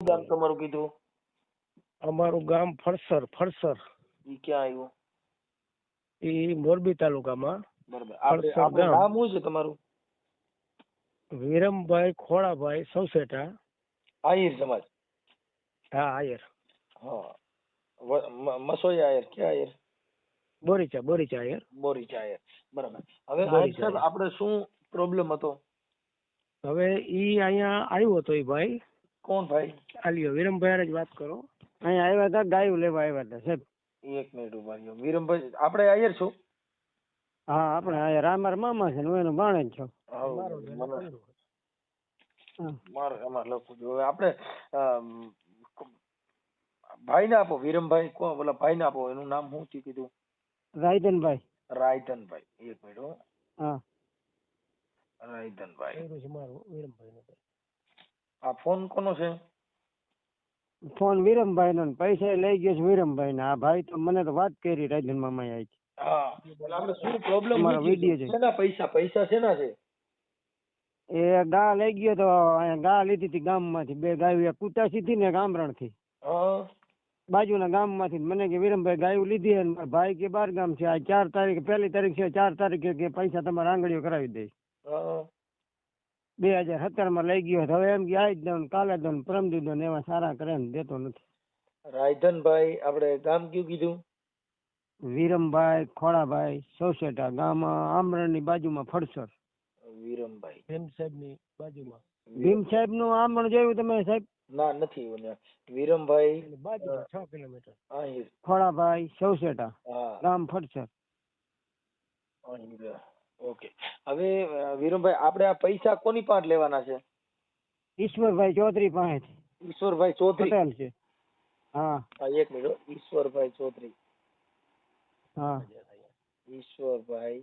ગામ તમારું કીધું? અમારું ગામ ફળસર. ઈ ક્યાં આવ્યું? એ મોરબી તાલુકામાં. બરાબર. ફળસર આપણું ગામ. નામ શું છે તમારું? વિરમભાઈ ખોડાભાઈ સૌસેટા. આહિર સમાજ. હા, આયર. હા. મસોયા આયર ક્યાં આયર? બોરીચા આયર. બોરીચા આયર. બરાબર. હવે આહિર બોરીચા સાહેબ આયર. આપણે શું પ્રોબ્લેમ હતો? હવે ઈ અહીંયા આવ્યો હતો એ ભાઈ. કોણ ભાઈ? આલ્યો વિરમભાઈ જ વાત કરો. અહીંયા આવ્યા હતા, ગાયું લેવા આવ્યા હતા સાહેબ. એક મિનિટ ઉભા રહ્યો. વિરમભાઈ આપણે આયર છો? હા, આપણે આયર. અમારા મામા છે ને હું એનો ભાણેજ છું. મારે એમાં લખવું જોઈએ. હવે આપણે ભાઈ ને આપો. વિરમભાઈ કોણ? બોલા ભાઈ ને આપો. એનું નામ શું છે કીધું? રાયધનભાઈ. રાયધનભાઈ. એક મિનિટ હો. હા, રાયધનભાઈ. આ ફોન કોનો છે? ફોન વિરમભાઈ નો. પૈસા લઈ ગયો છે વિરમભાઈ ના. આ ભાઈ તો મને તો વાત કરી રાયધન મામા આવી. હા, એટલે આપણે શું પ્રોબ્લેમ? મારો વિડીયો છે. શેના પૈસા શેના છે? એ ગા લઈ ગયો તો અહીંયા ગા લીધી હતી ગામમાંથી. 2 ગાયો, એક કુટાસી થી ને એક આમરણ થી. હા. બાજુના ગામમાંથી. મને કે વિરમભાઈ ગાયું લીધી અને મારા ભાઈ કે 12 ગામ છે. આ 4 તારીખ, 1લી તારીખ છે, 4 તારીખે કે પૈસા તમારા આંગળીઓ કરાવી દઈશ. 2017 માં લઈ ગયો. હવે એમ કે આજ દઉં, કાલે દઉં, પરમદી દઉં, એવા સારા કરે ને દેતો નથી. રાયધનભાઈ. આપણે ગામ કયું કીધું? વિરમભાઈ ખોડાભાઈ સૌસેટા. ગામ આમરણ ની બાજુમાં ફળસર. વિરમભાઈ ભીમ સાહેબ ની બાજુમાં. ભીમ સાહેબ નું આમરણ જોયું તમે સાહેબ? ના, નથી. વિરમભાઈ બાજુમાં 6 કિલોમીટર. આહિર. ખોડાભાઈ સૌસેટા. હા. ગામ ફળસર. આહિર. ઓકે. હવે વિરમભાઈ આપણે આ પૈસા કોની પાસે લેવાના છે? ઈશ્વરભાઈ ચૌધરી પાસે. ઈશ્વરભાઈ ચૌધરી પટેલ છે. હા. એક મિનિટ. ઈશ્વરભાઈ ચૌધરી. હા, ઈશ્વરભાઈ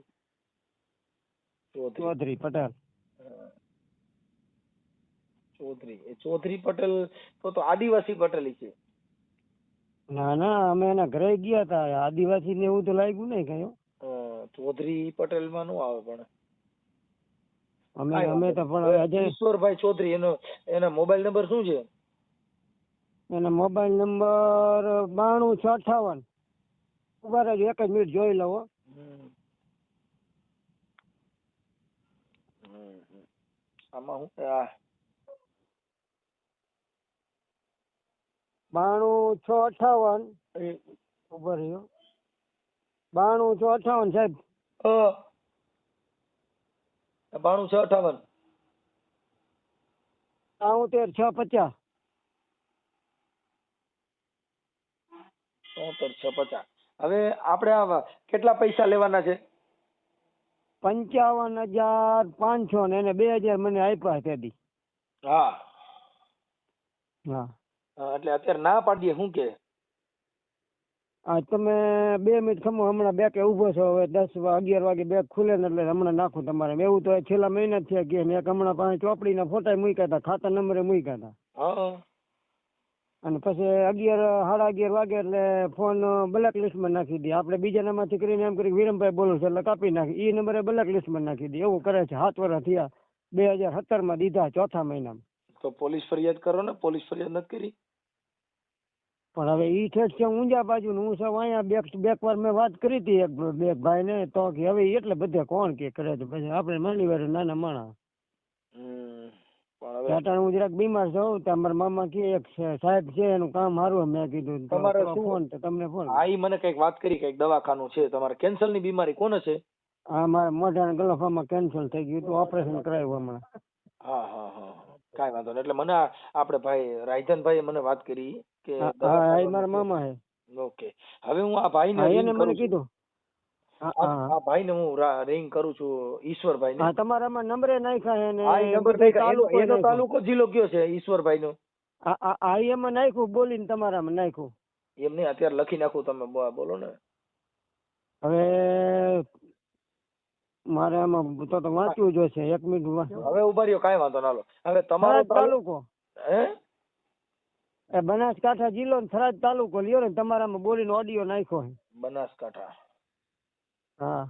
ચૌધરી પટેલ. ચૌધરી. એ ચૌધરી પટેલ તો આદિવાસી પટેલ છે. ના ના, અમે એના ઘરે ગયા હતા. આદિવાસી ને એવું તો લાગ્યું નહીં કઈ. ચૌધરી પટેલ માં નું આવે પણ અમે તો પણ આજે ઈશ્વરભાઈ ચૌધરી. એના મોબાઈલ નંબર શું છે? એના મોબાઈલ નંબર 92658. ઉભા રહેજો, એક જ મિનિટ જોઈ લઉં. આમાં હું 92658. ઉભા રહ્યો. 92658 સાહેબ. 92658. 73650. 73650. હવે આપણે આ કેટલા પૈસા લેવાના છે? 55,500 ને એને 2,000 મને આપ્યા ત્યાંથી. હા. હા. એટલે અત્યારે ના પાડીએ શું કે? હા, તમે 2 મિનિટ ખમો. હમણાં બેંકે ઉભો છો. હવે 10-11 વાગે બેંક ખુલે ને એટલે હમણાં નાખું તમારે. એવું તો છેલ્લા મહિના જ થયા કે એક હમણાં પાસે ચોપડીના ફોટા મૂક્યા હતા, ખાતા નંબરે મૂક્યા હતા. અને પછી 11-11:30 વાગે એટલે ફોન બ્લેક લિસ્ટમાં નાખી દે. આપણે બીજા નંબરથી કરીને એમ કરી વિરમભાઈ બોલું છે એટલે કાપી નાખી. એ નંબરે બ્લેક લિસ્ટમાં નાખી દે. એવું કરે છે. 7 વર્ષ થયા. 2017 માં દીધા, ચોથા મહિનામાં. તો પોલીસ ફરિયાદ કરો ને. પોલીસ ફરિયાદ નથી કરી? પણ હવે ઈ ઠેઠ છે ઊંઝા બાજુ. હું સૌ અહીંયા બેક વાર મેં વાત કરી હતી એક ભાઈ ને, તો કે હવે એટલે બધે કોણ કે કરે છે. પછી આપણે માની વાર નાના માણસ. હું જરાક બીમાર છું. તમારા મામા કે એક સાહેબ છે એનું કામ સારું. મેં કીધું તમારે ફોન તો તમને ફોન. હા, ઈ મને કઈક વાત કરી, કઈક દવાખાનું છે. તમારે કેન્સર ની બીમારી કોને છે? હા, મારા મોઢાના ગલફામાં કેન્સર થઈ ગયું હતું. ઓપરેશન કરાવ્યું હમણાં. હા હા હા, કઈ વાંધો નહીં. એટલે મને આપણે ભાઈ રાયધનભાઈ મને વાત કરી કે મારા મામા હે. ઓકે. હવે હું આ ભાઈ ને એને મને કીધું. આ ભાઈ ને હું રિંગ કરું છું. ઈશ્વરભાઈ ને. તમારામાં નંબરે નાખ્યા છે ને નંબર એનો તાલુકો જિલ્લો કયો છે ઈશ્વરભાઈ નો? એમાં નાખ્યું બોલીને તમારામાં નાખ્યું. એમ નહીં, અત્યારે લખી નાખું. તમે બોલો ને. હવે મારે આમાં તો વાંચવું જોઈશે. 1 મિનિટ. હવે ઉભા રહ્યો, કાંઈ વાંધો ના લો. હવે તમારો તાલુકો હે બનાસકાંઠા જિલ્લો ને થરાદ તાલુકો લ્યો ને. તમારામાં બોલીનો ઓડિયો નાખ્યો છે. બનાસકાંઠા. હા.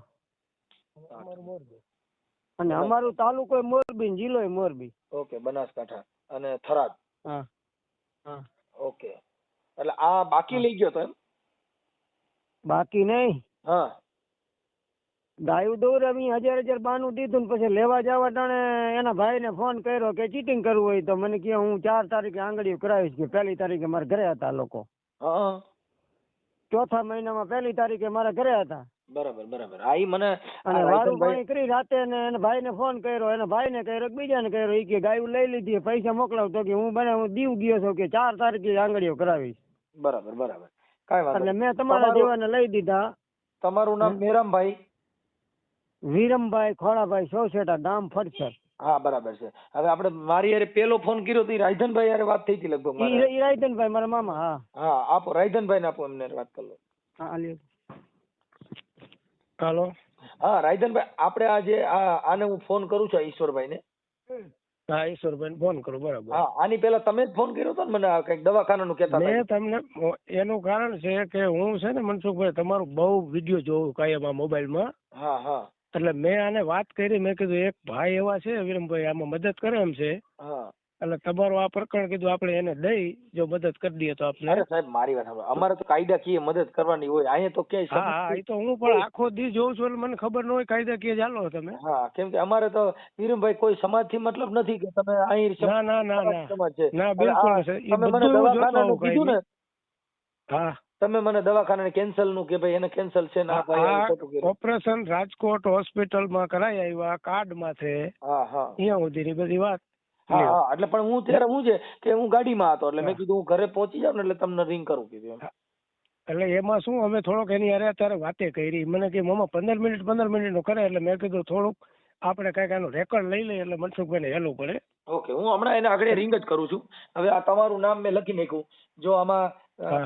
અને અમારું તાલુકો મોરબી, જિલ્લો મોરબી. ઓકે. બનાસકાંઠા અને થરાદ. હા હા. ઓકે, એટલે આ બાકી લઈ ગયો તો એમ? બાકી નહીં, હા. ગાયું દોરાવી 1000 બાનું દીધું ને પછી લેવા જવા ટાણે એના ભાઈને ફોન કર્યો કે ચીટિંગ કરવું હોય તો મને કે હું 4 તારીખે આંગળીઓ કરાવીશ કે 1 તારીખે મારા ઘરે હતા લોકો. હા. ચોથા મહિનામાં 1 તારીખે મારા ઘરે હતા. બરાબર બરાબર. આ ઈ મને અને વારું રાયધનભાઈ પાણી કરી રાતે ને એના ભાઈને ફોન કર્યો, એના ભાઈને કર્યો કે બીજાને કર્યો, ઈ કે ગાયું લઈ લીધી, પૈસા મોકલાવતો કે હું દીવ ગયો છું કે 4 તારીખે આંગળીઓ કરાવીશ. બરાબર બરાબર, કાંઈ વાંધો એટલે નહીં. મેં તમારા દેવાને લઈ દીધા. તમારું નામ મેરામભાઈ? વિરમભાઈ ખોડાભાઈ સોસેટા, ગામ ફરસર. હા બરાબર છે. હવે આપણે મારી યારે પેલો ફોન કર્યો તો રાયધનભાઈ યારે વાત થઈ હતી લગભગ મારે. ઈ રાયધનભાઈ મારા મામા. હા હા, આપો રાયધનભાઈ ને આપો, એમને વાત કરી લો. હા લ્યો. હાલો. હા રાયધનભાઈ, આપણે આજે આને હું ફોન કરું છું ઈશ્વરભાઈ ને. હા ઈશ્વરભાઈ ફોન કરો. બરાબર. હા, આની પહેલા તમે જ ફોન કર્યો હતો ને મને, આ કંઈક દવાખાનાનું કહેતા હતા. મેં તમને એનું કારણ છે કે હું છે ને મનસુખભાઈ તમારું બહુ વિડીયો જોઉં કાયમ આ મોબાઈલમાં. હા હા. એટલે મેં આને વાત કરી, મેં કીધું એક ભાઈ એવા છે વિરમભાઈ આમાં મદદ કરે એમ છે, હા. એટલે તમારું આ પ્રકરણ કીધું આપણે એને દઈ જો મદદ કરી દઈએ તો આપણે. અરે સાહેબ મારી વાત સાંભળો, અમારે તો કાયદાકીય મદદ કરવાની હોય, અહીંયા તો ક્યાંય હા હા, એ તો હું પણ આખો દી જોઉં છું એટલે મને ખબર ન હોય કાયદાકીય ચાલો તમે. હા, કેમ કે અમારે તો વીરમભાઈ કોઈ સમાજથી મતલબ નથી કે તમે અહીં ના ના ના ના સમાજ છે. ના બિલકુલ નહીં. એ તમે મને બધું હું જોતો દવાખાનાનું હોઉં કીધું ને, હા તમે મને દવાખાના કેન્સલ નું કે ભાઈ એને કેન્સલ છે ને આ ભાઈ આવું ખોટું કર્યું. ઓપરેશન રાજકોટ હોસ્પિટલમાં કરાઈ આવ્યા કાર્ડમાં છે, હા હા અહીંયા સુધીની બધી વાત. હા હા. એટલે પણ હું ત્યારે હું છે કે હું ગાડીમાં હતો એટલે મેં કીધું હું ઘરે પહોંચી જાઉં ને એટલે તમને રિંગ કરું કીધું એમ. એટલે એમાં શું અમે થોડોક એની અરે અત્યારે વાતે કરી, મને કે મામા 15 મિનિટ નું કરે, એટલે મેં કીધું થોડુંક આપણે કઈક એનો રેકોર્ડ લઈ લઈએ એટલે મનસુખભાઈને હેલું પડે. ઓકે, હું હમણાં એને આગળ રિંગ જ કરું છું. હવે આ તમારું નામ મેં લખી નાખ્યું. જો આમાં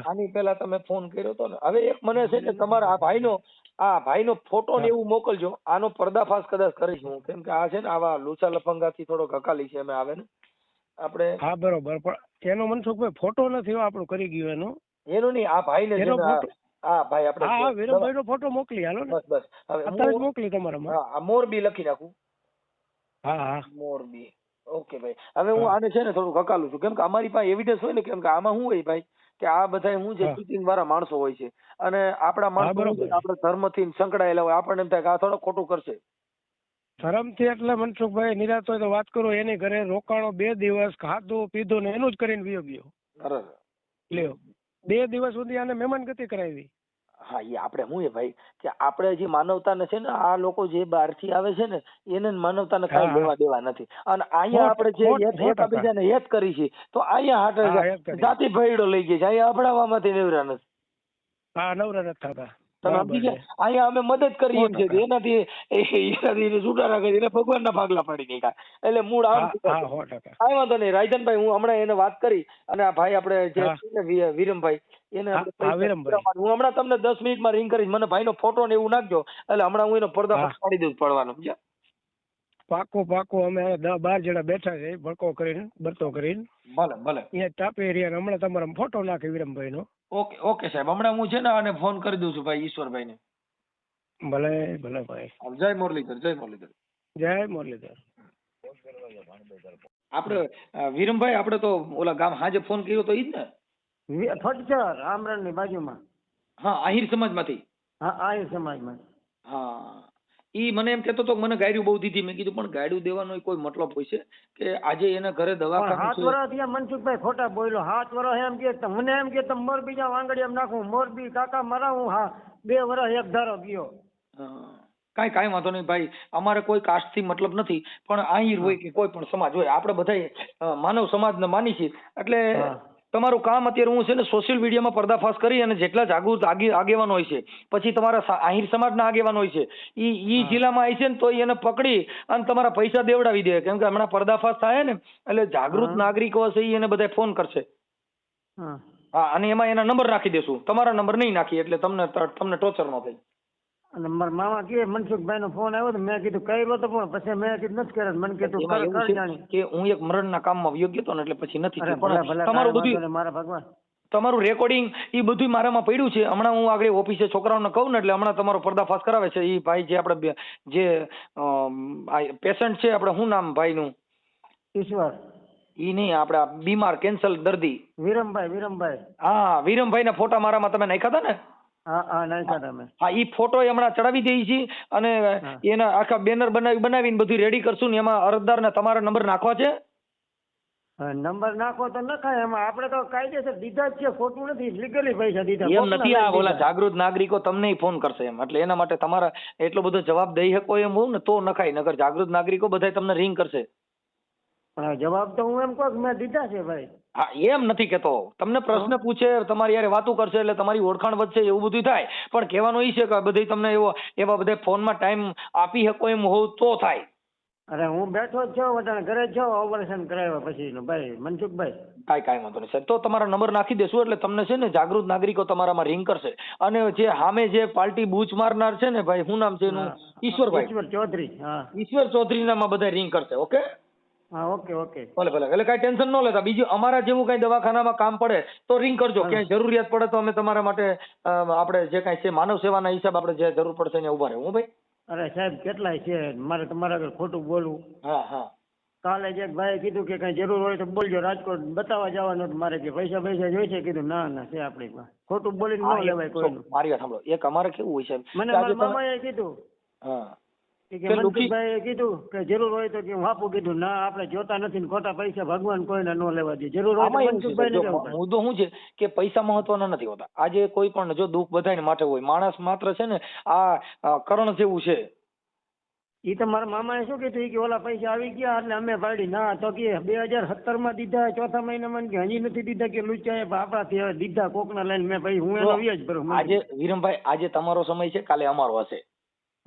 આની પહેલા તમે ફોન કર્યો હતો ને, હવે એક મને છે કે તમારા આ ભાઈનો ફોટો ને એવું મોકલજો. આનો પર્દાફાશ કદાચ કરીશ હું, કેમ કે આ છે ને આવા લૂછા લફંગાથી થોડોક હકાલી છે અમે આવે ને આપણે. હા બરોબર, પણ એનો મનસુખભાઈ ફોટો નથી આપણું કરી ગયું એનો. એનું નહીં, આ ભાઈને છે ને હા ભાઈ આપણે હા વિરમભાઈ નો ફોટો મોકલી હાલો ને. બસ બસ હવે અત્યારે જ મોકલી તમારામાં. હા, આ મોરબી લખી નાખું. હા હા મોરબી. ઓકે ભાઈ, હવે હું આને છે ને થોડું હકાલું છું, કેમ કે અમારી પાસે એવિડન્સ હોય ને, કેમ કે આમાં શું હોય ભાઈ કે આ બધા હું છે ચીટિંગ વાળા માણસો હોય છે, અને આપણા માણસો આપણે ધર્મથી સંકળાયેલા હોય, આપણને એમ થાય કે આ થોડો ખોટું કરશે. ધર્મથી એટલે મનસુખભાઈ નિરાત હોય તો વાત કરો, એની ઘરે રોકાણો 2 દિવસ, ખાધું પીધું ને એનું જ કરીને વિયો ગયો. અરે લ્યો 2 દિવસ સુધી આને મહેમાન ગતિ કરાવી. હા, એ આપણે શું છે ભાઈ કે આપણે જે માનવતાને છે ને, આ લોકો જે બહારથી આવે છે ને એને માનવતાને કાંઈ લેવા દેવા નથી, અને અહીંયા આપણે જે એકબીજાને હેત કરી છે તો અહીંયા હાટ જાતિ ભયડો લઈ ગઈ છે, અહીંયા અભડાવવામાંથી નેવરા નથી. હા નવરા નથી થતા. તમે સમજી ગયા? અહીંયા અમે મદદ કરી એમ છે, એનાથી છૂટારા કરી એને ભગવાનના ભાગલા પાડી નાખ્યા. એટલે મૂળ કાંઈ વાંધો નહીં રાયધનભાઈ, હું હમણાં એને વાત કરી, અને આ ભાઈ આપણે જે વિરમભાઈ એને હું હમણાં તમને 10 મિનિટમાં રિંગ કરીશ. મને ભાઈનો ફોટો ને એવું નાખજો, એટલે હમણાં હું એનો પડદા પાડી દઉં પડવાનો. પાકો અમે 10-12 જણા બેઠા છે ભડકો કરીને બરતો કરીને. ભલે ભલે. અહીંયા તાપી એરિયા હમણાં તમારો ફોટો નાખી વિરમભાઈ નો. ઓકે સાહેબ, હમણાં હું છે ને આને ફોન કરી દઉં છું ભાઈ ઈશ્વરભાઈ ને. ભલે ભલે ભાઈ. જય મુરલીધર. જય મુરલીધર. જય મુરલીધર. આપણે વિરમભાઈ, આપણે તો ઓલા ગામ હાજે ફોન કર્યો તો ઈ જ ને? ફટસર આમરણ ની બાજુમાં. હા, આહિર સમાજમાંથી. હા આહિર સમાજમાં. હા, ઈ મને એમ કહેતો તો મને ગાડીઓ બહુ દીધી. મેં કીધું પણ ગાડીઓ દેવાનો કોઈ મતલબ હોય છે કે આજે એના ઘરે દવાખાનું છે. 7 વર્ષ થયા મનસુખભાઈ ખોટા બોલ્યો. 7 વર્ષ એમ કે મને એમ કે તમે મોરબી જાવ આંગળી એમ નાખું, મોરબી કાકા મારા હું. હા 2 વર્ષ એક ધારો ગયો. કાંઈ વાંધો નહીં ભાઈ, અમારે કોઈ કાસ્ટ થી મતલબ નથી, પણ આહિર હોય કે કોઈ પણ સમાજ હોય, આપણે બધા માનવ સમાજને માની છીએ. એટલે તમારું કામ અત્યારે હું છે ને સોશિયલ મીડિયામાં પર્દાફાશ કરી, અને જેટલા જાગૃત આગેવાન હોય છે, પછી તમારા આહિર સમાજના આગેવાન હોય છે, ઈ જિલ્લામાં આવી છે ને તો એને પકડી અને તમારા પૈસા દેવડાવી દે, કેમ કે હમણાં પર્દાફાશ થાય ને એટલે જાગૃત નાગરિકો હશે એને બધા ફોન કરશે. હા, અને એમાં એના નંબર નાખી દેશું, તમારા નંબર નહીં નાખી એટલે તમને ટોર્ચર ન થાય. અને મારા મામા કે મનસુખભાઈ નો ફોન આવ્યો તો મેં કીધું કર્યો તો, પણ પછી મેં કીધું નથી કર્યો. મને કીધું કે હું એક મરણના કામમાં વયો ગયો ને એટલે પછી નથી. તમારું બધું મારા ભગવાન તમારું રેકોર્ડિંગ એ બધું મારામાં પડ્યું છે. હમણાં હું આગળ ઓફિસે છોકરાઓને કહું ને એટલે હમણાં તમારો પર્દાફાશ કરાવે છે. એ ભાઈ જે આપણે જે પેશન્ટ છે, આપણે શું નામ ભાઈનું? ઈ નહીં, આપણે આ બીમાર કેન્સર દર્દી. વિરમભાઈ હા, વિરમભાઈ ના ફોટા મારામાં તમે નાખ્યા હતા ને? હા નાખ્યા તમે. હા, ઈ ફોટો હમણાં ચડાવી દઈએ છીએ અને હા. એના આખા બેનર બનાવીને બધું રેડી કરશું ને એમાં અરજદાર ને તમારા નંબર નાખવા છે. નંબર નાખો તો નખાય, એમાં આપણે તો કાયદેસર દીધા જ છે, ખોટું નથી, લીગલી પૈસા દીધા. એમ નથી, આ ઓલા જાગૃત નાગરિકો તમને ફોન કરશે એમ, એટલે એના માટે તમારા એટલો બધો જવાબ દઈ શકો એમ હોવ ને તો નખાય, નકર જાગૃત નાગરિકો બધા તમને રિંગ કરશે. પણ જવાબ તો હું એમ કહું કે મેં દીધા છે ભાઈ. હા, એમ નથી કેતો, તમને પ્રશ્ન પૂછે, તમારી યારે વાતું કરશે એટલે તમારી ઓળખાણ વધશે, એવું બધું થાય. પણ કહેવાનું એ છે કે બધી તમને એવા બધા ફોનમાં ટાઈમ આપી શકો એમ હોવ તો થાય. અરે હું બેઠો જ છું, વટાણે ઘરે જ છું, ઓપરેશન કરાવ્યા પછી ભાઈ મનસુખભાઈ. કાંઈ વાંધો નહીં સાહેબ, તો તમારા નંબર નાખી દેશું એટલે તમને છે ને જાગૃત નાગરિકો તમારામાં રિંગ કરશે. અને જે સામે જે પાર્ટી બૂચ મારનાર છે ને ભાઈ, શું નામ છે એનું? ઈશ્વરભાઈ. ઈશ્વર ચૌધરી. હા, ઈશ્વર ચૌધરી નામાં બધા રિંગ કરશે. ઓકે, હા, ઓકે ભલે એટલે કાંઈ ટેન્શન ન લેતા. બીજું અમારા જેવું કાંઈ દવાખાનામાં કામ પડે તો રિંગ કરજો, ક્યાંય જરૂરિયાત પડે તો અમે તમારા માટે આપણે જે કાંઈ છે માનવ સેવાના હિસાબ આપણે જે જરૂર પડશે એને ઉભા રહેવું ભાઈ. અરે સાહેબ કેટલાય છે, મારે તમારા આગળ ખોટું બોલવું? હા. કાલે જ એક ભાઈએ કીધું કે કઈ જરૂર હોય તો બોલજો, રાજકોટ બતાવવા જવાનું મારે, કે પૈસા જોઈશે, કીધું ના છે આપણી પાસે, ખોટું બોલીને ન લેવાય કોઈનું. મારી વાત સાંભળો, એક અમારે કેવું હોય છે, મને મારા મામાએ કીધું, હા, કે મનસુખભાઈએ કીધું કે જરૂર હોય તો કે હું આપું, કીધું ના આપણે જોતા નથી ને ખોટા પૈસા ભગવાન કોઈને ન લેવા દે, જરૂર હોય તો મનસુખભાઈને કહેવું. મુદ્દો શું છે કે પૈસા મહત્વના નથી હોતા. આજે કોઈ પણ જો દુઃખ બધાને માટે હોય, માણસ માત્ર છે ને આ કરણ જેવું છે. ઈ તો મારા મામાએ શું કીધું કે ઓલા પૈસા આવી ગયા એટલે અમે પાડી, ના તો કે 2017 માં દીધા, ચોથા મહિનામાં કે હજી નથી દીધા, કે લુચ્ચાએ આપણાથી હવે દીધા કોકના લઈને, મેં ભાઈ હું એનો વ્યાજ ભરું. આજે વિરમભાઈ, આજે તમારો સમય છે, કાલે અમારો હશે.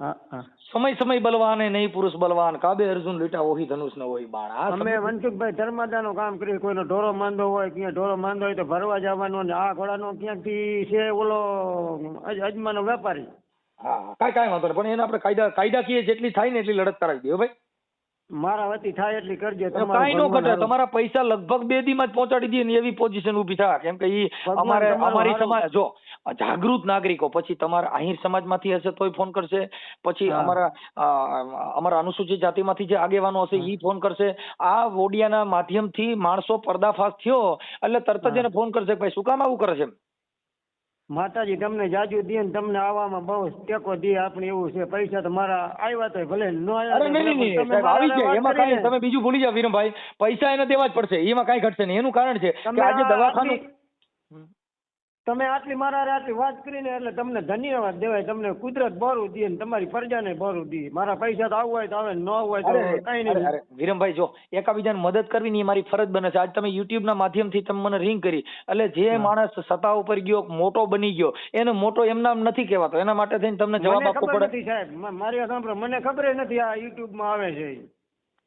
હા. સમય બલવાન નહીં પુરુષ બલવાન, કાબે અર્જુન લીટા ઓહી ધનુષ ન હોય બાણ. અમે મનસુખભાઈ ધર્માદાનું કામ કરીએ, કોઈનો ઢોરો માંદો હોય, ક્યાં ઢોરો માંદો હોય તો ભરવા જવાનો, ને આ ઘોડાનો ક્યાંકથી છે ઓલો અજમાનો વેપારી. હા, કાંઈ વાંધો નહીં, પણ એને આપણે કાયદાકીય જેટલી થાય ને એટલી લડત કરાવી દે ભાઈ. મારા વતી થાય એટલી કરજો. કાંઈ નો ઘટે, તમારા પૈસા લગભગ 2 દીમાં જ પહોંચાડી દે ને એવી પોઝિશન ઊભી થાય. કેમ કે ઈ અમારી સમાજ, જો જાગૃત નાગરિકો, પછી તમારા આહિર સમાજમાંથી હશે તોય ફોન કરશે, પછી અમારા અનુસૂચિત જાતિમાંથી જે આગેવાનો હશે ઈ ફોન કરશે. આ ઓડિયાના માધ્યમથી માણસો પર્દાફાશ થયો એટલે તરત જ એને ફોન કરશે ભાઈ શું કામ આવું કરે છે. માતાજી તમને જાજુ દે ને તમને આવવામાં બહુ ટેકો દે, આપણે એવું છે. પૈસા તો મારા આવ્યા તો ભલે ન આવ્યા, નહીં આવી જાય એમાં કાંઈ, તમે બીજું ભૂલી જાવ વિરમભાઈ, પૈસા એને દેવા જ પડશે, એમાં કાંઈ ઘટશે નહીં. એનું કારણ છે કે આજે દવાખાનું તમે આટલી મારા આટલી વાત કરીને એટલે તમને ધન્યવાદ દેવાય, તમને કુદરત બોરું દે ને તમારી પ્રજાને બોરું દે. મારા પૈસા તો આવવું હોય તો આવે, ન હોય તો કઈ નહીં. વિરમભાઈ જો એકાબીજાને મદદ કરવી ને એ મારી ફરજ બને છે. આજ તમે યુટ્યુબ ના માધ્યમથી તમે મને રિંગ કરી એટલે જે માણસ સત્તા ઉપર ગયો, મોટો બની ગયો, એને મોટો એમ નામ નથી કહેવાતો. એના માટે થઈને તમને જવાબ આપવો પડે. સાહેબ મારી સાંભળો, મને ખબર નથી આ યુટ્યુબ માં આવે છે.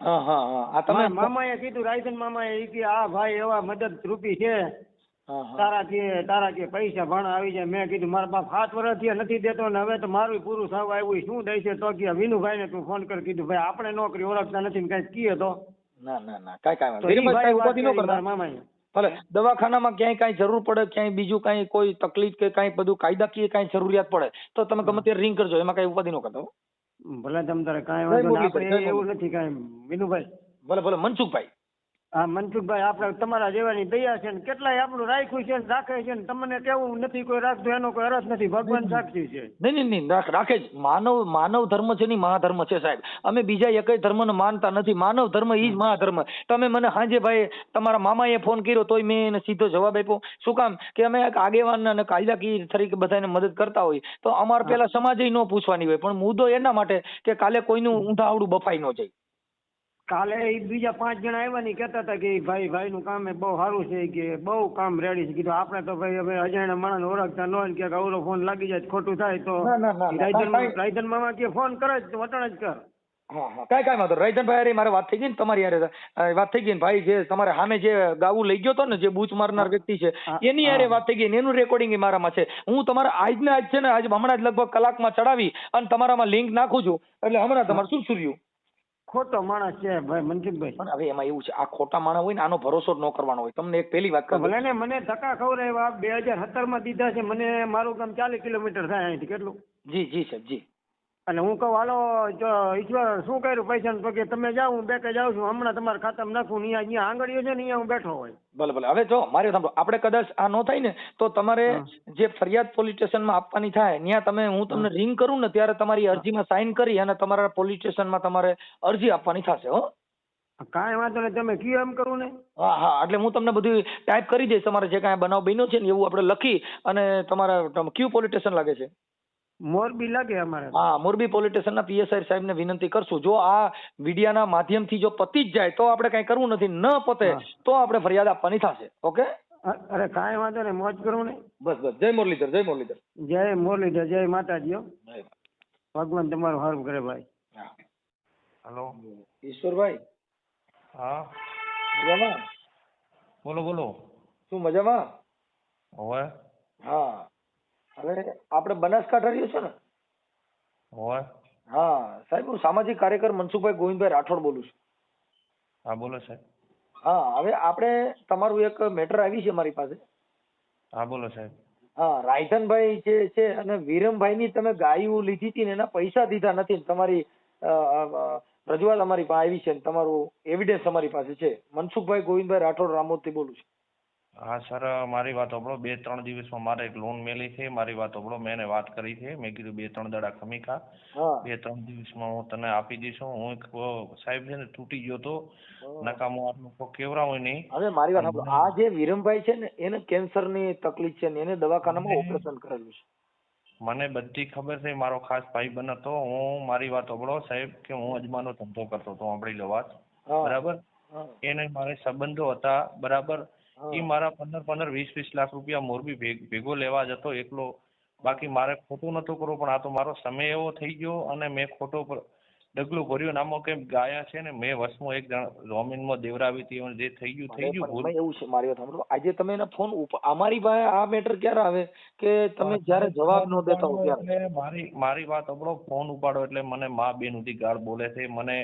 હા તમે મામાએ કીધું, રાયધન મામાએ કે આ ભાઈ એવા મદદ રૂપી છે, તારા કે પૈસા ભણા આવી જાય. મેં કીધું મારા બાપ 7 વર્ષથી નથી દેતો ને હવે તો મારું પૂરું થવા આવ્યું, શું દે છે? તો કે વિનુભાઈ ને તું ફોન કર. કીધું ભાઈ આપણે નોકરી ઓળખતા નથી ને કઈ કીએ તો ના કાંઈ ઉપાધિ ન કરતા. મામાએ ભલે દવાખાનામાં ક્યાંય કાંઈ જરૂર પડે, ક્યાંય બીજું કાંઈ કોઈ તકલીફ કે કાંઈ બધું કાયદાકીય કાંઈ જરૂરિયાત પડે તો તમે ગમે ત્યારે રિંગ કરજો, એમાં કાંઈ ઉપાધિ ન કરતા. ભલે તમ તારે કાંઈ વાંધો નહીં, એવું નથી કાંઈ. વિનુભાઈ ભલે મનસુખભાઈ. હા મનસુખભાઈ, આપણે તમારા જેવાની દયા છે ને કેટલાય આપણું રાખ્યું છે ને રાખે છે ને, તમને કેવું નથી કોઈ રાખતું એનો કોઈ અર્થ નથી, ભગવાન સાક્ષી છે. નહીં રાખે જ. માનવ ધર્મ છે ને મહાધર્મ છે સાહેબ. અમે બીજા એકય ધર્મને માનતા નથી, માનવ ધર્મ ઈ જ મહાધર્મ. તમે મને સાંજે ભાઈ તમારા મામાએ ફોન કર્યો તોય મેં એને સીધો જવાબ આપ્યો. શું કામ કે અમે એક આગેવાન અને કાયદાકીય તરીકે બધાને મદદ કરતા હોય તો અમારે પેલા સમાજે ન પૂછવાની હોય, પણ મુદ્દો એના માટે કે કાલે કોઈનું ઊંધા આવડું બફાઈ ન જાય. કાલે બીજા 5 જણા આવ્યા ને કહેતા હતા કે ભાઈ નું કામ બહુ સારું છે, કે બહુ કામ રેડી છે. કીધું આપણે તો ભાઈ હવે અજાણ્યા માણસ ઓળખતા ન હોય, કે અવરો ફોન લાગી જાય ખોટું થાય તો રાયધન મામા કે ફોન કરે જ વટણ જ કર. કાંઈ વાંધો. રાયધનભાઈ મારે વાત થઈ ગઈ ને, તમારી યારે વાત થઈ ગઈ ને ભાઈ, જે તમારે સામે જે ગાવું લઈ ગયો હતો ને, જે બૂચ મારનાર વ્યક્તિ છે એની યારે વાત થઈ ગઈ ને, એનું રેકોર્ડિંગ મારામાં છે. હું તમારા આજને આજ છે ને, આજ હમણાં જ લગભગ કલાકમાં ચડાવી અને તમારામાં લિંક નાખું છું, એટલે હમણાં તમારે શું સુર્યું ખોટો માણસ છે ભાઈ મનસુખભાઈ. પણ હવે એમાં એવું છે, આ ખોટા માણસ હોય ને આનો ભરોસો ન કરવાનો હોય. તમને એક પહેલી વાત કહું, ભલે ને મને ધક્કા ખવડાવ્યા, 2017 માં દીધા છે મને. મારું ગામ 40 કિલોમીટર થાય અહીંથી. કેટલું? જી સાહેબ જી. અને હું કહું હાલો જો ઈશ્વર શું કર્યું પૈસા તો કે તમે જાઓ હું બેંકે જાઉં છું હમણાં તમારા ખાતામાં નાખું અહીંયા આંગળીઓ છે ને અહીંયા હું બેઠો હોય. ભલે ભલે. હવે જો મારે સાંભળો, આપણે કદાચ આ ન થાય ને તો તમારે જે ફરિયાદ પોલીસ સ્ટેશનમાં આપવાની થાય ત્યાં તમે હું તમને રિંગ કરું ને ત્યારે તમારી અરજીમાં સાઈન કરી અને તમારા પોલીસ સ્ટેશનમાં તમારે અરજી આપવાની થશે. હો કાંઈ વાંધો નહીં તમે કયો એમ કરું ને. હા હા, એટલે હું તમને બધું ટાઈપ કરી દઈશ. તમારે જે કાંઈ બનાવ બન્યો છે ને એવું આપણે લખી અને તમારા કયું પોલીસ સ્ટેશન લાગે છે? મોરબી લાગે અમારે. હા, મોરબી પોલીસ સ્ટેશનના પીએસઆઈ સાહેબને વિનંતી કરશું. જો આ મીડિયાના માધ્યમથી જો પતી જ જાય તો આપણે કાંઈ કરવું નથી, ન પતે તો આપણે ફરિયાદ આપવાની થશે. ઓકે? અરે કાંઈ વાંધો નહીં, મોજ કરું ને. બસ બસ. જય મુરલીધર, જય મુરલીધર. જય મુરલીધર, જય માતાજી. ભગવાન તમારું સારું કરે ભાઈ. હેલો ઈશ્વરભાઈ. હા મજામાં? બોલો બોલો. શું મજામાં? હોય હા, હવે આપણે બનાસકાંઠા રહીએ છો ને? હોય. હા સાહેબ, હું સામાજિક કાર્યકર મનસુખભાઈ ગોવિંદભાઈ રાઠોડ બોલું છું. હા બોલો સાહેબ. હા, હવે આપણે તમારું એક મેટર આવી છે મારી પાસે. હા બોલો સાહેબ. હા, રાયધનભાઈ જે છે અને વિરમભાઈની તમે ગાયું લીધી હતી ને એના પૈસા દીધા નથી ને તમારી રજૂઆત અમારી પાસે આવી છે ને તમારું એવિડન્સ અમારી પાસે છે. મનસુખભાઈ ગોવિંદભાઈ રાઠોડ રામોદથી બોલું છું. હા સર, મારી વાત સાંભળો. 2-3 દિવસમાં મારે એક લોન મેલી છે. મારી વાત સાંભળો. મેં એને વાત કરી છે. મેં કીધું 2-3 દાડા ખમી ખા, 2-3 દિવસમાં હું તને આપી દઈશું. હું એક સાહેબ છે ને તૂટી ગયો તો નકામો આટલું કેવરાવું નહીં. હવે મારી વાત સાંભળો. આ જે વિરમભાઈ છે ને એને કેન્સરની તકલીફ છે ને એને દવાખાનામાં ઓપરેશન કરેલું છે. મને બધી ખબર છે. મારો ખાસ ભાઈબંધ હતો. હું મારી વાત સાંભળો સાહેબ, કે હું અજમાનો ધંધો કરતો હતો. સાંભળી લો વાત, બરાબર? એને મારે સંબંધો હતા, બરાબર? એ મારા 15-20 લાખ રૂપિયા મોરબી ભેગો લેવા જતો એકલો. બાકી મારે ખોટું નતું કરવું, પણ આ તો મારો સમય એવો થઈ ગયો અને મેં ખોટો ડગલું ભર્યું. નામો કેમ ગાયા છે ને મેં વર્ષમાં એક જમીનમાં દેવરાવી હતી. જે થઈ ગયું થઈ ગયું. એવું છે, મારી વાત સાંભળો. આજે તમે એના ફોન અમારી પાસે આ મેટર ક્યારે આવે કે તમે જ્યારે જવાબ ન દેતા હો ત્યારે? મારી વાત સાંભળો. ફોન ઉપાડો એટલે મને મા બેન સુધી ગાળ બોલે છે. મને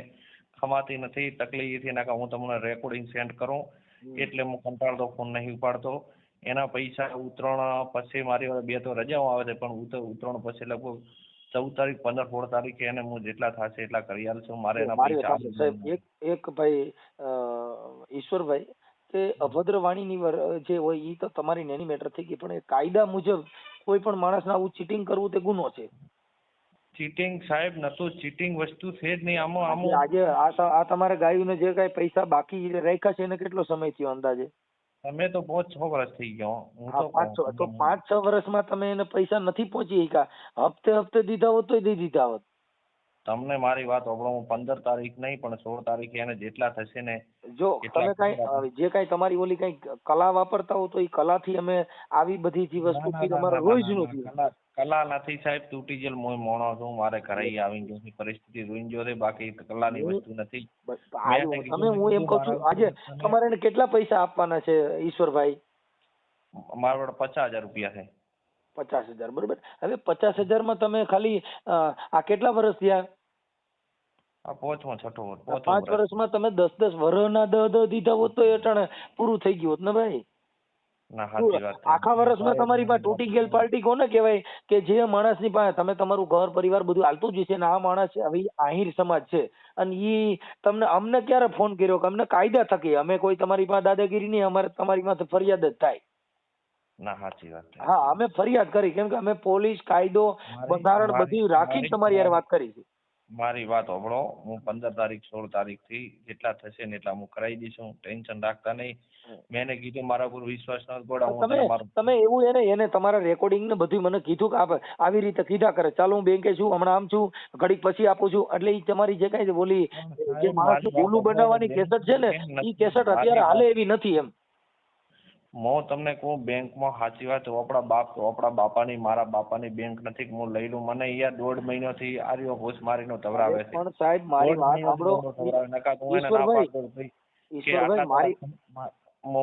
ખમાતી નથી, તકલીફ થી નાખા. હું તમને રેકોર્ડિંગ સેન્ડ કરું એટલે હું કંટાળતો ફોન નહીં ઉપાડતો. એના પૈસા ઉત્તરાયણ પછી મારી 2 તો રજાઓ આવે છે, પણ ઉત્તરાયણ પછી લગભગ 14 તારીખ 15-16 તારીખે એને હું જેટલા થશે એટલા કરી આલશું. મારે એના પૈસા સાહેબ એક ભાઈ ઈશ્વરભાઈ, કે અભદ્ર વાણીની જે હોય એ તો તમારી નેની મેટર થઈ ગઈ, પણ એ કાયદા મુજબ કોઈ પણ માણસને આવું ચીટિંગ કરવું તે ગુનો છે. ચીટિંગ સાહેબ નતું. ચીટિંગ વસ્તુ છે જ નહીં. આમાં આજે આ તમારે ગાયોને જે કઈ પૈસા બાકી રાખ્યા છે એને કેટલો સમય થયો અંદાજે? તમે તો 5-6 વર્ષ થઈ ગયો. હું તો 5-6 વર્ષમાં તમે એને પૈસા નથી પહોંચી શક્યા. હપ્તે દીધા હોત તો દઈ દીધા હોત. તમને મારી વાત સાંભળો. હું 15 તારીખ નહીં પણ 16 તારીખે એને જેટલા થશે ને, જો તમે જે કઈ તમારી ઓલી કઈ કલા વાપરતા હો તો એ કલાથી અમે આવી બધી જે વસ્તુથી તમારે રોજ નથી. કલા નથી સાહેબ. તૂટી ગયેલ હું મોણો છું. મારે ઘરે આવી ગયો પરિસ્થિતિ જોઈ ગયો છે. બાકી કલાની વસ્તુ નથી. તમે હું એમ કહું છું આજે તમારે એને કેટલા પૈસા આપવાના છે ઈશ્વરભાઈ? મારા જોડે 50,000 રૂપિયા છે. 50,000, બરોબર. હવે 50,000 માં તમે ખાલી આ કેટલા વર્ષ થયા? 5 વર્ષમાં તમે 10 વર્ષના 10 દીધા હોત તો એ પૂરું થઈ ગયું હોત ને ભાઈ. આખા વર્ષમાં તમારી પાસે તૂટી ગયેલ પાર્ટી કોને કહેવાય? કે જે માણસની પાસે તમે તમારું ઘર પરિવાર બધું હાલતું જ છે ને આ માણસ હવે આહિર સમાજ છે અને ઈ તમને અમને ક્યારે ફોન કર્યો કે અમને કાયદા થકી અમે કોઈ તમારી પાસે દાદાગીરી નહીં, અમારે તમારી પાસે ફરિયાદ જ થાય. ના સાચી વાત. હા, અમે ફરિયાદ કરી કેમ કે અમે પોલીસ કાયદો બંધારણ બધું રાખીને તમારી યાર વાત કરી છે. મારી વાત સાંભળો. હું 15 તારીખ 16 તારીખ થી જેટલા થશે ને એટલા હું કરાવી દઈશું. ટેન્શન રાખતા નહીં. મેં કીધું મારા ઉપર વિશ્વાસ ન ગોળા. તમે એવું એને તમારા રેકોર્ડિંગ ને બધું મને કીધું કે આવી રીતે કીધા કરે ચાલો હું બેંકે છું હમણાં આમ છું ઘડીક પછી આપું છું, એટલે એ તમારી જે કઈ બોલી જે માણસ બોલું બનાવવાની કેસેટ છે ને એ કેસેટ અત્યારે હાલે એવી નથી. એમ હું તમને કહું બેંકમાં સાચી વાત. આપણા બાપાની મારા બાપાની બેંક નથી કે હું લઈ લઉં. મને યાર 1.5 મહિનાથી આર્યો હોશ મારીનો ધવરાવે છે. પણ સાહેબ મારી વાત સાંભળો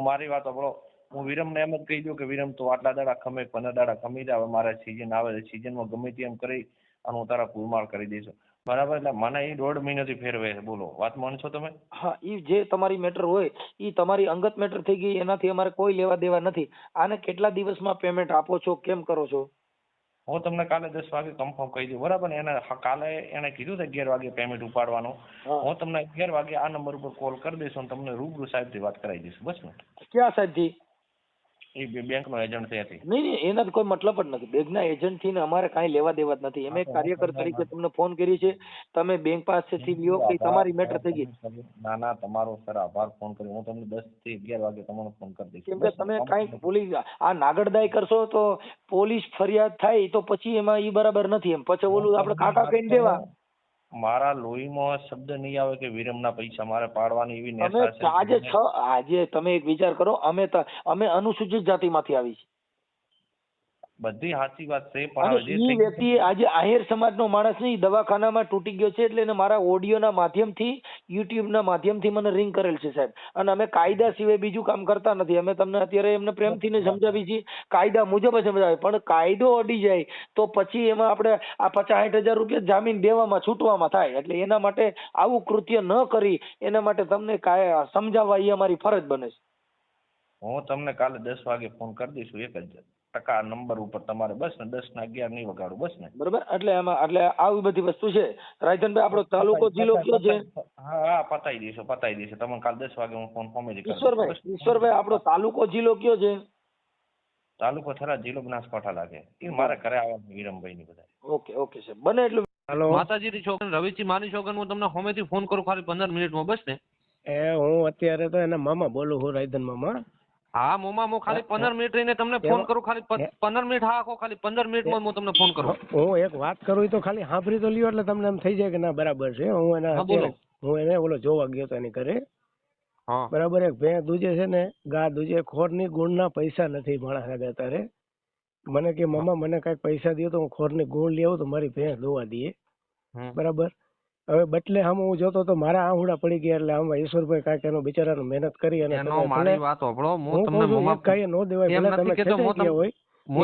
મારી વાત સાંભળો. હું વિરમને એમ જ કહી દઉં કે વિરમ તું આટલા દાડા ખમે 15 દાડા ખમી જાય. મારે સિઝન આવે છે, સિઝનમાં ગમે તેમ કરી અને હું તારા પૂરમાળ કરી દઈશું, બરાબર? એટલે મને એ 1.5 મહિનાથી ફેરવે છે. બોલો, વાત માનશો તમે? હા, એ જે તમારી મેટર હોય એ તમારી અંગત મેટર થઈ ગઈ, એનાથી અમારે કોઈ લેવા દેવા નથી. આને કેટલા દિવસમાં પેમેન્ટ આપો છો, કેમ કરો છો? હું તમને કાલે 10 વાગે કન્ફર્મ કહી દઉં, બરાબર ને? કાલે એને કીધું છે 11 વાગે પેમેન્ટ ઉપાડવાનું. હું તમને 11 વાગે આ નંબર ઉપર કોલ કરી દઈશ અને તમને રૂબરૂ સાહેબથી વાત કરાવી દઈશ. બસ ને? ક્યાં સાહેબથી? એ બેંકનો એજન્ટ છે ત્યાંથી. નહીં એના કોઈ મતલબ જ નથી. બેંકના એજન્ટ થી ને અમારે કાંઈ લેવા દેવા જ નથી. અમે એક કાર્યકર તરીકે તમને ફોન કરી છે, તમે બેંક પાસેથી લ્યો કે તમારી મેટર થઈ ગઈ. ના તમારો સર આભાર ફોન કર્યો. હું તમને 10 થી 11 વાગે તમારો ફોન કરી દઈશ. કેમ કે તમે કાંઈ પોલીસ આ નાગડદાઈ કરશો તો પોલીસ ફરિયાદ થાય તો પછી એમાં ઈ બરાબર નથી. એમ પછી ઓલું આપણે કાકા કહીને દેવા. મારા લોહીમાં શબ્દ નહીં આવે કે વિરમના પૈસા મારે પાડવાની એવી તમે આજે તમે એક વિચાર કરો, અમે અનુસૂચિત જાતિમાંથી આવી છીએ. બધી સાચી વાત છે, અને ઈ વ્યક્તિ આજે આહિર સમાજનો માણસ નહીં, દવાખાનામાં તૂટી ગયો છે એટલે એને મારા ઓડિયોના માધ્યમથી, યુટ્યુબના માધ્યમથી મને રિંગ કરેલ છે સાહેબ. અને અમે કાયદા સિવાય બીજું કામ કરતા નથી. અમે તમને અત્યારે એમને પ્રેમથી ને સમજાવી છીએ, કાયદા મુજબ જ સમજાવે. પણ કાયદો અડી જાય તો પછી એમાં આપણે આ 50-60 હજાર રૂપિયા જામીન દેવામાં છૂટવામાં થાય. એટલે એના માટે આવું કૃત્ય ન કરી એના માટે તમને સમજાવવા એ અમારી ફરજ બને છે. હું તમને કાલે 10 વાગે ફોન કરી દઈશું 1% નંબર ઉપર તમારે. બસ ને? 10 ના 11 નહીં વગાડું. બસ ને? બરોબર. એટલે આવી બધી વસ્તુ છે. રાયધનભાઈ આપણો તાલુકો જિલ્લો કયો છે? હા પતાઈ દઈશું. તમને કાલે 10 વાગે હું ફોન ફોર્મેલી કરી. ઈશ્વરભાઈ આપણો તાલુકો જિલ્લો કયો છે? તાલુકો થરા, જિલ્લો બનાસકાંઠા લાગે. એ મારે ઘરે આવવાનું વિરમભાઈ ની બધા. ઓકે સાહેબ, બને એટલું. હેલો, માતાજીની છોકરી રવિજી માની છોકરી, હું તમને હોમેથી ફોન કરું ખાલી 15 મિનિટમાં. બસ ને? હું અત્યારે તો એના મામા બોલું છું, રાયધન મામા. હા મોમા, હું ખાલી 15 મિનિટ રહીને તમને ફોન કરું. ખાલી 15 મિનિટ. હા ખાલી 15 મિનિટમાં હું તમને ફોન કરું. હું એક વાત કરું તો ખાલી સાંભળી તો લ્યો એટલે તમને એમ થઈ જાય કે ના બરાબર છે. હું એને ઓલો જોવા ગયો તો એની ઘરે. બરાબર. એક ભેં દૂજે છે ને ગા દૂજે, ખોરની ગુણના પૈસા નથી માણસ આગળ. તારે મને કે મામા મને કઈક પૈસા દો તો હું ખોરની ગુણ લઈ આવું તો મારી ભેંસ દોવા દઈએ. બરાબર. હવે બટલે આમ હું જોતો તો મારા આહુડા પડી ગયા. એટલે આમાં ઈશ્વરભાઈ કાંઈક એનો બિચારાનો મહેનત કરી અને મારી વાત સાંભળો, હું તમને એક ગાય નો દેવાય ભલે તમે ખેંચાઈ ગયા હોય,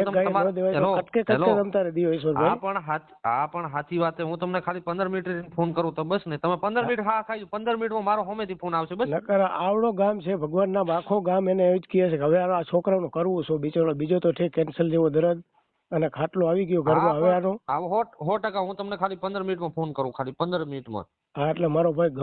એક ગાય નો દેવાય તો કટકે કટકે તમતારે દિયો ઈશ્વરભાઈ. આ પણ સાચી વાત છે. હું તમને ખાલી 15 મિનિટ ફોન કરું તો બસ ને? તમે 15 મિનિટ હા ખાઈ 15 મિનિટમાં મારો હોમેથી ફોન આવશે. બસ. નકર આવડો ગામ છે ભગવાન ના, આખો ગામ એને એવું જ કહે છે કે હવે આ છોકરાનું કરવું શું બિચારો. બીજો તો ઠીક કેન્સલ જેવો દરદ અને ખાટલો આવી ગયો ઘરમાં. હવે આનો 100% હું તમને ખાલી 15 મિનિટમાં ફોન કરું, ખાલી 15 મિનિટમાં. હા એટલે મારો ભાઈ